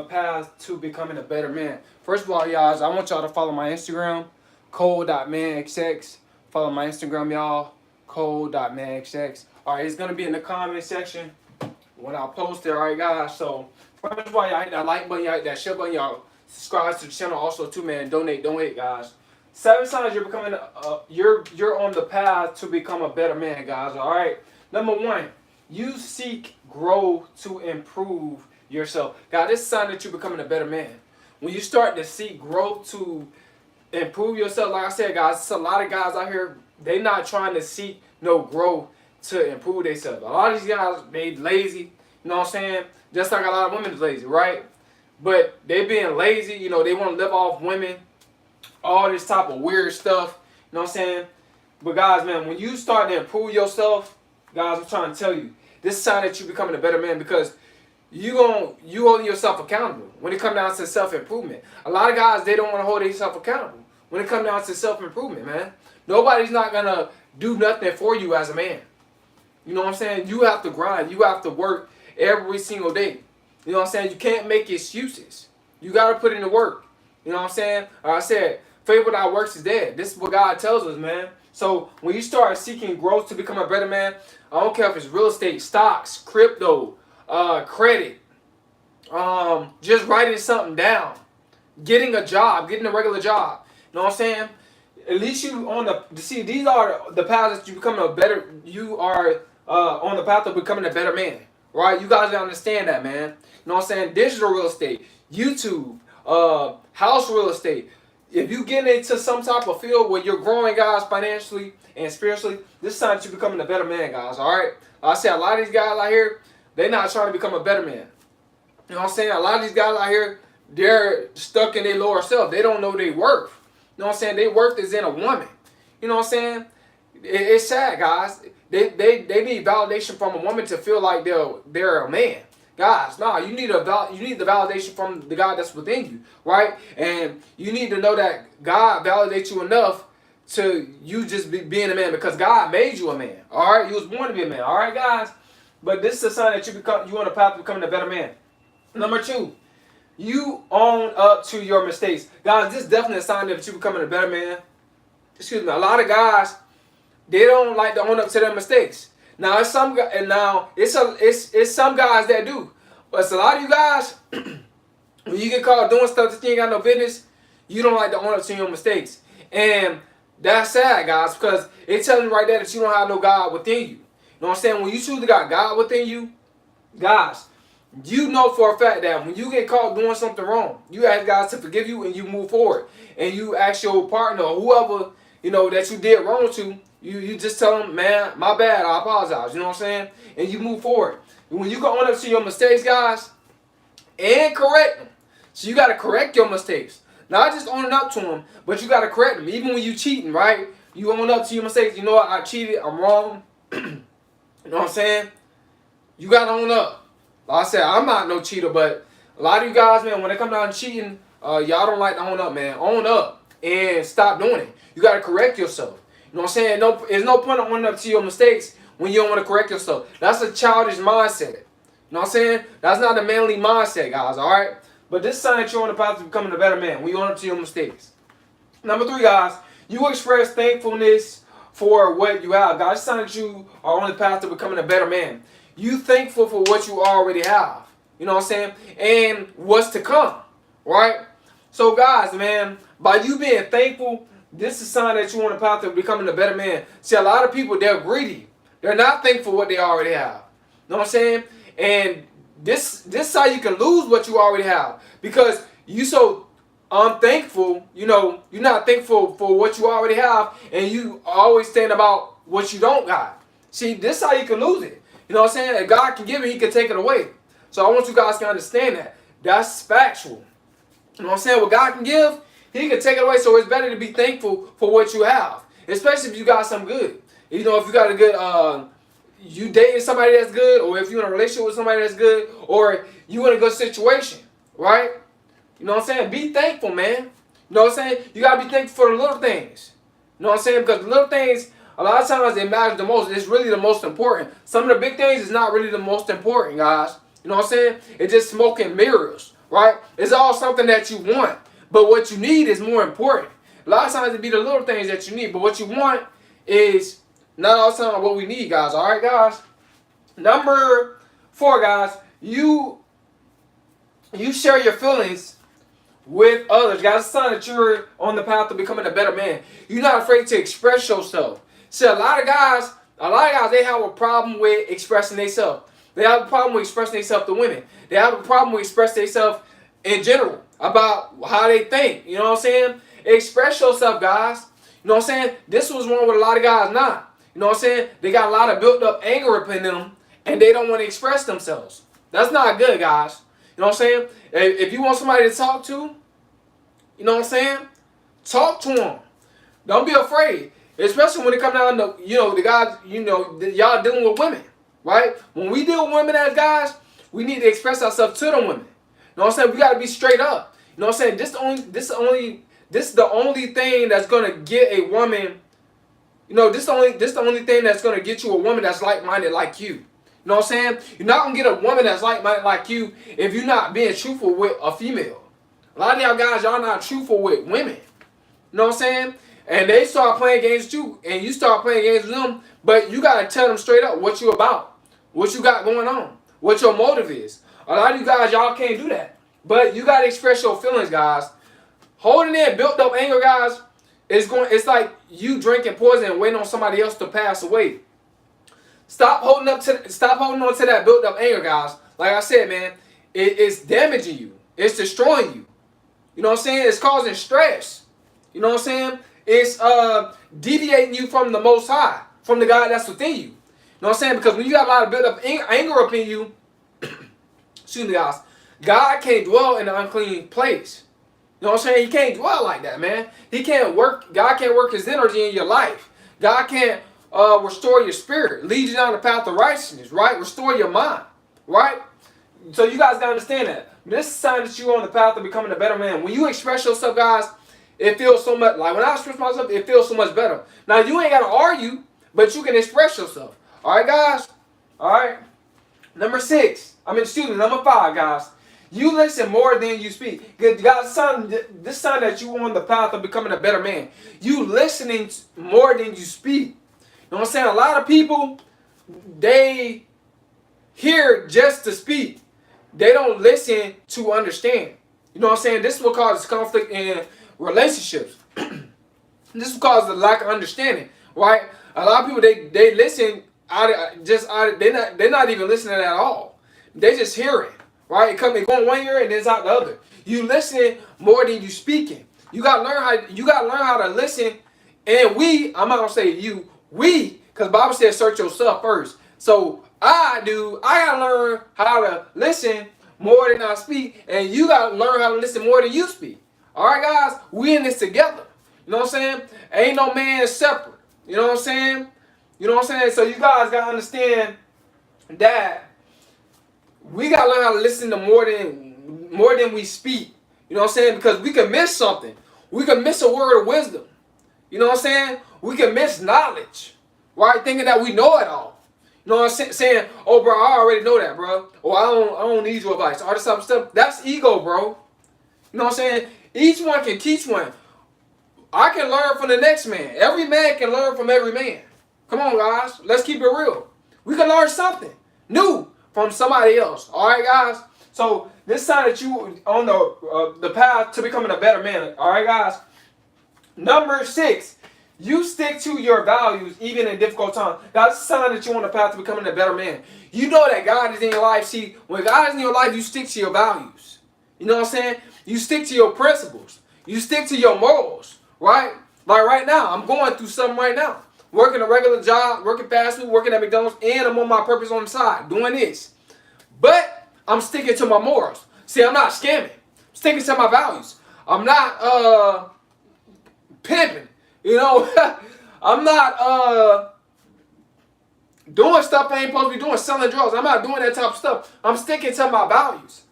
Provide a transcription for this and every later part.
path to becoming a better man. First of all, y'all, I want y'all to follow my Instagram, cole.manxx. Follow my Instagram, y'all, cole.manxx. All right, it's gonna be in the comment section when I post it. All right, guys. So first of all, y'all hit that like button, y'all hit that share button, y'all subscribe to the channel. Also, too, man, donate, don't hate, guys. 7 signs you're becoming, you're on the path to become a better man, guys. All right. Number one, you seek growth to improve yourself. God, this is a sign that you're becoming a better man. When you start to seek growth to improve yourself, like I said, guys, it's a lot of guys out here, they not trying to seek no growth to improve themselves. A lot of these guys, they lazy, you know what I'm saying? Just like a lot of women is lazy, right? But they being lazy, they want to live off women, all this type of weird stuff, you know what I'm saying? But guys, man, when you start to improve yourself, guys, I'm trying to tell you, this is a sign that you're becoming a better man because you hold yourself accountable when it comes down to self-improvement. A lot of guys, they don't want to hold themselves accountable when it comes down to self-improvement, man. Nobody's not going to do nothing for you as a man. You know what I'm saying? You have to grind. You have to work every single day. You know what I'm saying? You can't make excuses. You got to put in the work. You know what I'm saying? Like I said, faith without works is dead. This is what God tells us, man. So when you start seeking growth to become a better man, I don't care if it's real estate, stocks, crypto, credit, just writing something down, getting a job, getting a regular job. You know what I'm saying? At least you on the see. These are the paths that you become a better. You are on the path of becoming a better man, right? You guys gotta understand that, man. You know what I'm saying? Digital real estate, YouTube, house real estate. If you get into some type of field where you're growing, guys, financially and spiritually, this is time that you're becoming a better man, guys. All right. Like I said, a lot of these guys out here, they're not trying to become a better man. You know what I'm saying? A lot of these guys out here, they're stuck in their lower self. They don't know their worth. You know what I'm saying? Their worth is in a woman. You know what I'm saying? It's sad, guys. They need validation from a woman to feel like they're a man. Guys, nah, you need the validation from the God that's within you, right? And you need to know that God validates you enough to you just being a man because God made you a man. All right, you was born to be a man. All right, guys. But this is a sign that you on the path to becoming a better man. Number two, you own up to your mistakes. Guys, this is definitely a sign that you're becoming a better man. Excuse me. A lot of guys, they don't like to own up to their mistakes. Now it's some it's some guys that do. But it's a lot of you guys, when you get caught doing stuff that you ain't got no business, you don't like to own up to your mistakes. And that's sad, guys, because it's telling you right there that you don't have no God within you. You know what I'm saying? When you truly got God within you, guys, you know for a fact that when you get caught doing something wrong, you ask God to forgive you and you move forward. And you ask your partner or whoever, that you did wrong to, you just tell them, man, my bad, I apologize. You know what I'm saying? And you move forward. When you go on up to your mistakes, guys, and correct them. So you got to correct your mistakes. Not just owning up to them, but you got to correct them. Even when you cheating, right? You own up to your mistakes. You know what? I cheated. I'm wrong. You know what I'm saying? You got to own up. Like I said, I'm not no cheater, but a lot of you guys, man, when it comes down to cheating, y'all don't like to own up, man. Own up and stop doing it. You got to correct yourself. You know what I'm saying? There's no point in owning up to your mistakes when you don't want to correct yourself. That's a childish mindset. You know what I'm saying? That's not a manly mindset, guys, all right? But this is sign that you're on the path to becoming a better man when you own up to your mistakes. Number three, guys, you express thankfulness for what you have. Guys, this is sign that you are on the path to becoming a better man. You thankful for what you already have. You know what I'm saying? And what's to come, right? So, guys, man, by you being thankful, this is a sign that you're on the path to becoming a better man. See, a lot of people, they're greedy. They're not thankful for what they already have. You know what I'm saying? And this is how you can lose what you already have. Because you so unthankful, you're not thankful for what you already have, and you always think about what you don't got. See, this is how you can lose it. You know what I'm saying? If God can give it, he can take it away. So I want you guys to understand that. That's factual. You know what I'm saying? What God can give, he can take it away. So it's better to be thankful for what you have. Especially if you got something good. If you got a good, you dating somebody that's good, or if you're in a relationship with somebody that's good, or you in a good situation, right? You know what I'm saying? Be thankful, man. You know what I'm saying? You got to be thankful for the little things. You know what I'm saying? Because the little things, a lot of times it matters the most. It's really the most important. Some of the big things is not really the most important, guys. You know what I'm saying? It's just smoke and mirrors. right? It's all something that you want, but what you need is more important. A lot of times it be the little things that you need, but what you want is not all the time what we need, guys. All right, guys. Number 4, guys. You share your feelings with others, guys. It's a sign that you're on the path to becoming a better man. You're not afraid to express yourself. See, a lot of guys, they have a problem with expressing themselves. They have a problem with expressing themselves to women. They have a problem with expressing themselves in general about how they think. You know what I'm saying? Express yourself, guys. You know what I'm saying? This was one with a lot of guys not. You know what I'm saying? They got a lot of built up anger up in them, and they don't want to express themselves. That's not good, guys. You know what I'm saying? If you want somebody to talk to, you know what I'm saying? Talk to them. Don't be afraid. Especially when it comes down to, the guys, y'all dealing with women, right? When we deal with women as guys, we need to express ourselves to them women. You know what I'm saying? We got to be straight up. You know what I'm saying? This is the only thing that's going to get a woman, this is the only thing that's going to get you a woman that's like-minded like you. You know what I'm saying? You're not going to get a woman that's like-minded like you if you're not being truthful with a female. A lot of y'all guys, y'all not truthful with women. You know what I'm saying? And they start playing games with you, and you start playing games with them, but you got to tell them straight up what you about, what you got going on, what your motive is. A lot of you guys, y'all can't do that. But you got to express your feelings, guys. Holding in built up anger, guys, it's like you drinking poison and waiting on somebody else to pass away. Stop holding on to that built up anger, guys. Like I said, man, it's damaging you. It's destroying you. You know what I'm saying? It's causing stress. You know what I'm saying? It's deviating you from the Most High, from the God that's within you. You know what I'm saying? Because when you got a lot of built up anger up in you, excuse me, guys, God can't dwell in an unclean place. You know what I'm saying? He can't dwell like that, man. God can't work his energy in your life. God can't restore your spirit, lead you down the path of righteousness, right? Restore your mind, right? So you guys got to understand that. This is a sign that you're on the path of becoming a better man. When you express yourself, guys, it feels so much, like when I express myself, it feels so much better. Now, you ain't got to argue, but you can express yourself. All right, guys? All right? Number 5, guys. You listen more than you speak. Guys, this sign that you're on the path of becoming a better man. You listening more than you speak. You know what I'm saying? A lot of people, they hear just to speak. They don't listen to understand. You know what I'm saying? This is what causes conflict in relationships. This is because of the lack of understanding, right? A lot of people, they listen they're not even listening at all. They just hearing, right? It going one ear and then it's out the other. You listening more than you speaking. You gotta learn how to listen. And I'm not gonna say you, because Bible says search yourself first. So I gotta learn how to listen more than I speak, and you gotta learn how to listen more than you speak. All right, guys, we in this together. You know what I'm saying? Ain't no man separate. You know what I'm saying? You know what I'm saying? So you guys gotta understand that we gotta learn how to listen to more than we speak. You know what I'm saying? Because we can miss something. We can miss a word of wisdom. You know what I'm saying? We can miss knowledge, right? Thinking that we know it all. You know what I'm saying? Oh, bro, I already know that, bro. Or I don't need your advice. All this type of stuff. That's ego, bro. You know what I'm saying? Each one can teach one. I can learn from the next man. Every man can learn from every man. Come on, guys. Let's keep it real. We can learn something new from somebody else. All right, guys? So this sign that you on the path to becoming a better man. All right, guys? Number 6. You stick to your values even in difficult times. That's a sign that you're on the path to becoming a better man. You know that God is in your life. See, when God is in your life, you stick to your values. You know what I'm saying? You stick to your principles. You stick to your morals, right? Like right now, I'm going through something right now. Working a regular job, working fast food, working at McDonald's, and I'm on my purpose on the side, doing this. But I'm sticking to my morals. See, I'm not scamming. I'm sticking to my values. I'm not pimping. You know, I'm not doing stuff I ain't supposed to be doing, selling drugs. I'm not doing that type of stuff. I'm sticking to my values.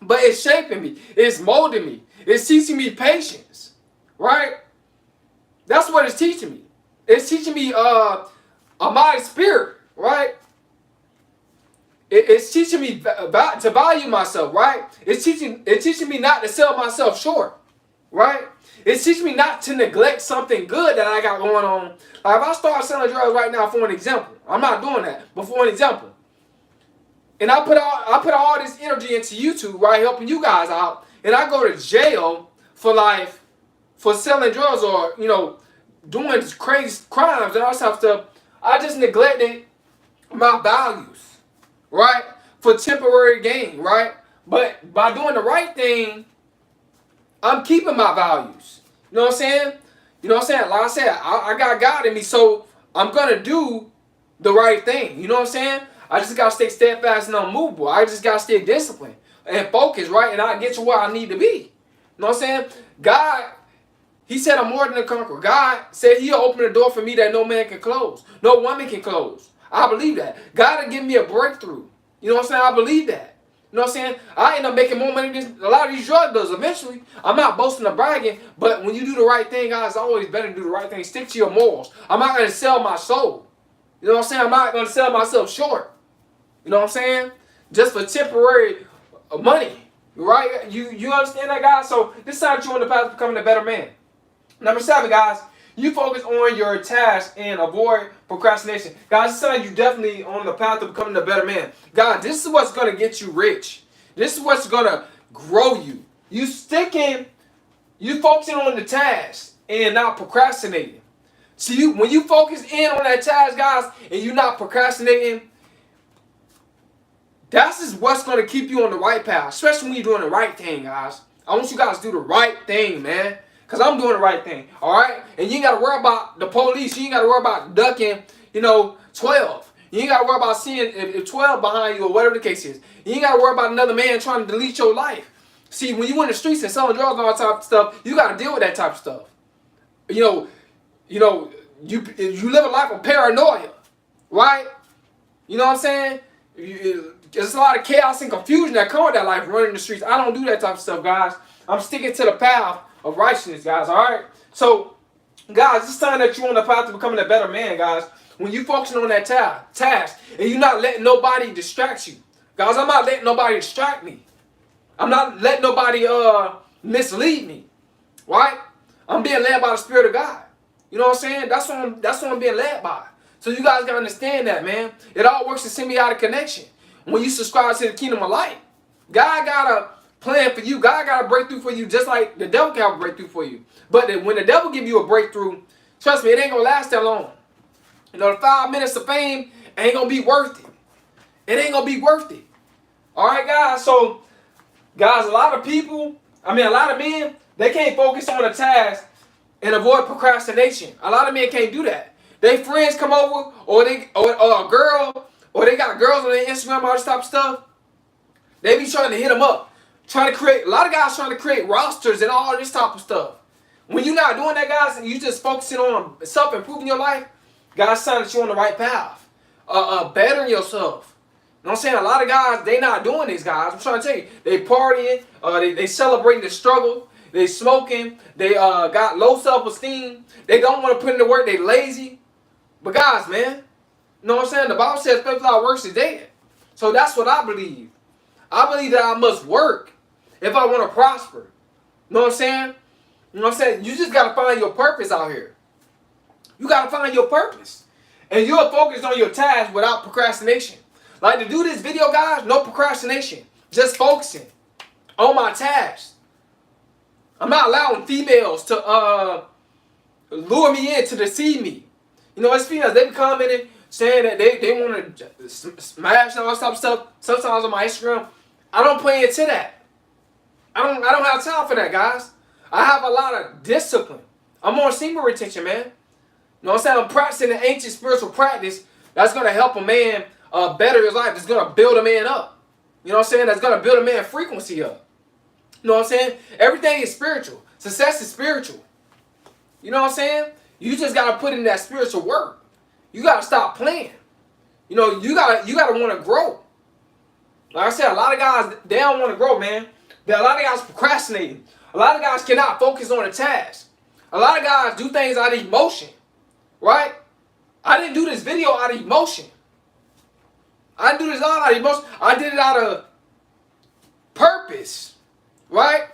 But it's shaping me. It's molding me. It's teaching me patience. Right? That's what it's teaching me. It's teaching me a mighty spirit. Right? It's teaching me to value myself, right? It's teaching me not to sell myself short, right? It's teaching me not to neglect something good that I got going on. Like if I start selling drugs right now, for an example, I'm not doing that, but for an example, and I put all this energy into YouTube, right, helping you guys out, and I go to jail for life for selling drugs or doing crazy crimes and all that stuff. I just neglected my values, right, for temporary gain, right. But by doing the right thing, I'm keeping my values. You know what I'm saying? You know what I'm saying? Like I said, I got God in me, so I'm gonna do the right thing. You know what I'm saying? I just gotta stay steadfast and unmovable. I just gotta stay disciplined and focused, right? And I get to where I need to be. You know what I'm saying? God, He said I'm more than a conqueror. God said He'll open the door for me that no man can close. No woman can close. I believe that. God will give me a breakthrough. You know what I'm saying? I believe that. You know what I'm saying? I end up making more money than a lot of these drug dealers eventually. I'm not boasting or bragging, but when you do the right thing, guys, it's always better to do the right thing. Stick to your morals. I'm not going to sell my soul. You know what I'm saying? I'm not going to sell myself short. You know what I'm saying? Just for temporary money. Right? You understand that, guys? So this is how you on the path to becoming a better man. Number 7, guys. You focus on your task and avoid procrastination. Guys, this is how you definitely on the path to becoming a better man. God, this is what's going to get you rich. This is what's going to grow you. You focusing on the task and not procrastinating. See, when you focus in on that task, guys, and you're not procrastinating, that's just what's going to keep you on the right path, especially when you're doing the right thing, guys. I want you guys to do the right thing, man. Because I'm doing the right thing, all right? And you ain't got to worry about the police. You ain't got to worry about ducking, 12. You ain't got to worry about seeing if 12 behind you or whatever the case is. You ain't got to worry about another man trying to delete your life. See, when you in the streets and selling drugs and all that type of stuff, you got to deal with that type of stuff. You live a life of paranoia, right? You know what I'm saying? There's a lot of chaos and confusion that come with that life running the streets. I don't do that type of stuff, guys. I'm sticking to the path of righteousness, guys, all right? So, guys, it's time that you're on the path to becoming a better man, guys. When you're focusing on that task and you're not letting nobody distract you. Guys, I'm not letting nobody distract me. I'm not letting nobody mislead me, right? I'm being led by the Spirit of God. You know what I'm saying? That's what I'm being led by. So you guys got to understand that, man. It all works in symbiotic connection. When you subscribe to the kingdom of light, God got a plan for you. God got a breakthrough for you just like the devil can have a breakthrough for you. But when the devil give you a breakthrough, trust me, it ain't going to last that long. The 5 minutes of fame ain't going to be worth it. It ain't going to be worth it. All right, guys? So, guys, a lot of men, they can't focus on a task and avoid procrastination. A lot of men can't do that. They friends come over, or a girl, or they got girls on their Instagram, all this type of stuff. They be trying to hit them up. A lot of guys trying to create rosters and all this type of stuff. When you're not doing that, guys, and you just focusing on self-improving your life, God's saying that you're on the right path. Bettering yourself. You know what I'm saying? A lot of guys, they not doing this, guys. I'm trying to tell you. They partying. They celebrating the struggle. They smoking. They got low self-esteem. They don't want to put in the work. They lazy. But guys, man, you know what I'm saying? The Bible says faith without works is dead. So that's what I believe. I believe that I must work if I want to prosper. You know what I'm saying? You know what I'm saying? You just got to find your purpose out here. You got to find your purpose. And you're focused on your task without procrastination. Like to do this video, guys, no procrastination. Just focusing on my task. I'm not allowing females to lure me in, to deceive me. It's females, they be commenting, saying that they want to smash and all that type of stuff. Sometimes on my Instagram, I don't play into that. I don't have time for that, guys. I have a lot of discipline. I'm on semen retention, man. You know what I'm saying? I'm practicing an ancient spiritual practice that's going to help a man better his life. That's going to build a man up. You know what I'm saying? That's going to build a man frequency up. You know what I'm saying? Everything is spiritual. Success is spiritual. You know what I'm saying? You just got to put in that spiritual work. You got to stop playing. You got to want to grow. Like I said, a lot of guys, they don't want to grow, man. A lot of guys procrastinating. A lot of guys cannot focus on a task. A lot of guys do things out of emotion. Right? I didn't do this video out of emotion. I do this all out of emotion. I did it out of purpose, right?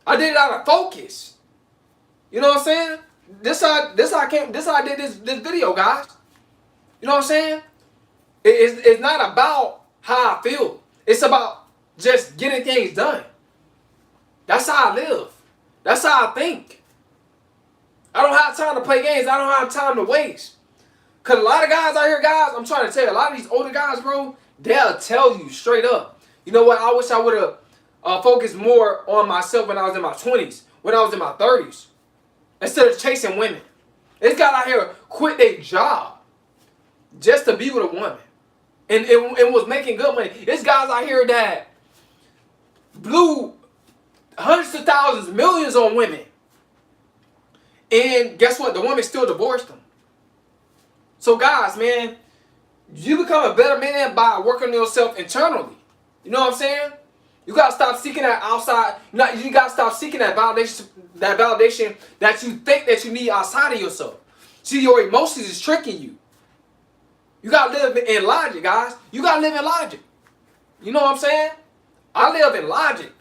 I did it out of focus. You know what I'm saying? This how I did this video, guys. You know what I'm saying? It's not about how I feel. It's about just getting things done. That's how I live. That's how I think. I don't have time to play games. I don't have time to waste. Because a lot of guys out here, guys, I'm trying to tell you, a lot of these older guys, bro, they'll tell you straight up. You know what? I wish I would have focused more on myself when I was in my 20s, when I was in my 30s, instead of chasing women. This guy out here quit their job just to be with a woman. And was making good money. This guy's out here that blew hundreds of thousands, millions on women. And guess what? The woman still divorced him. So guys, man, you become a better man by working on yourself internally. You know what I'm saying? You gotta stop seeking that outside. You gotta stop seeking that validation that you think that you need outside of yourself. See, your emotions is tricking you. You gotta live in logic, guys. You gotta live in logic. You know what I'm saying? I live in logic.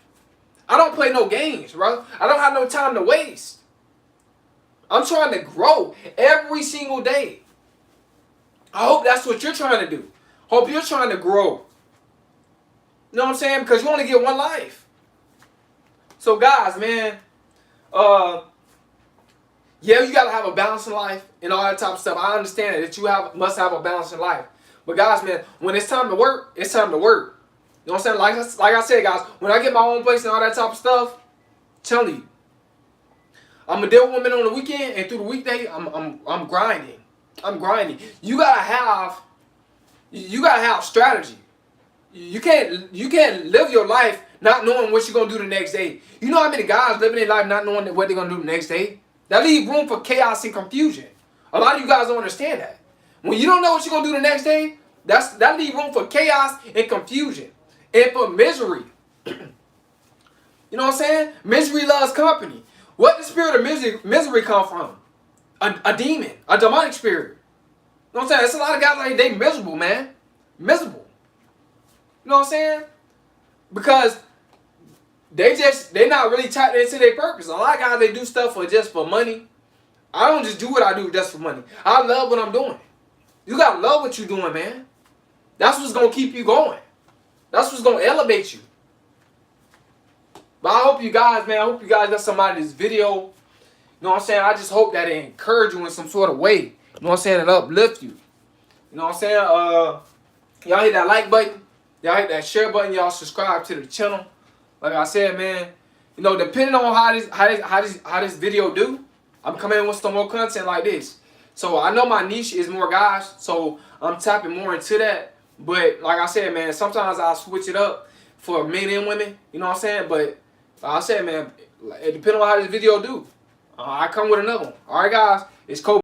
I don't play no games, bro. I don't have no time to waste. I'm trying to grow every single day. I hope that's what you're trying to do. Hope you're trying to grow. You know what I'm saying? Because you only get one life. So guys, man, yeah, you gotta have a balance in life and all that type of stuff. I understand that you must have a balance in life. But guys, man, when it's time to work, it's time to work. You know what I'm saying? Like I said, guys, when I get my own place and all that type of stuff, I'm telling you, I'm gonna deal with women on the weekend, and through the weekday, I'm grinding. I'm grinding. You gotta have strategy. You can't live your life not knowing what you're gonna do the next day. You know how many guys living their life not knowing what they're gonna do the next day? That leaves room for chaos and confusion. A lot of you guys don't understand that. When you don't know what you're gonna do the next day, that leaves room for chaos and confusion. And for misery. You know what I'm saying? Misery loves company. What the spirit of misery come from? A demon, a demonic spirit. You know what I'm saying? There's a lot of guys like they miserable, man. Miserable. You know what I'm saying? Because they're not really tapped into their purpose. A lot of guys, they do stuff just for money. I don't just do what I do just for money. I love what I'm doing. You gotta love what you're doing, man. That's what's gonna keep you going. That's what's gonna elevate you. But I hope you guys, man, got something out of this video. You know what I'm saying? I just hope that it encourage you in some sort of way. You know what I'm saying? It uplift you. You know what I'm saying? Y'all hit that like button. Y'all hit that share button. Y'all subscribe to the channel. Like I said, man, you know, depending on how this video do, I'm coming in with some more content like this. So I know my niche is more guys, so I'm tapping more into that. But like I said, man, sometimes I'll switch it up for men and women. You know what I'm saying? But like I said, man, it depends on how this video do. I come with another one. All right, guys, it's Kobe.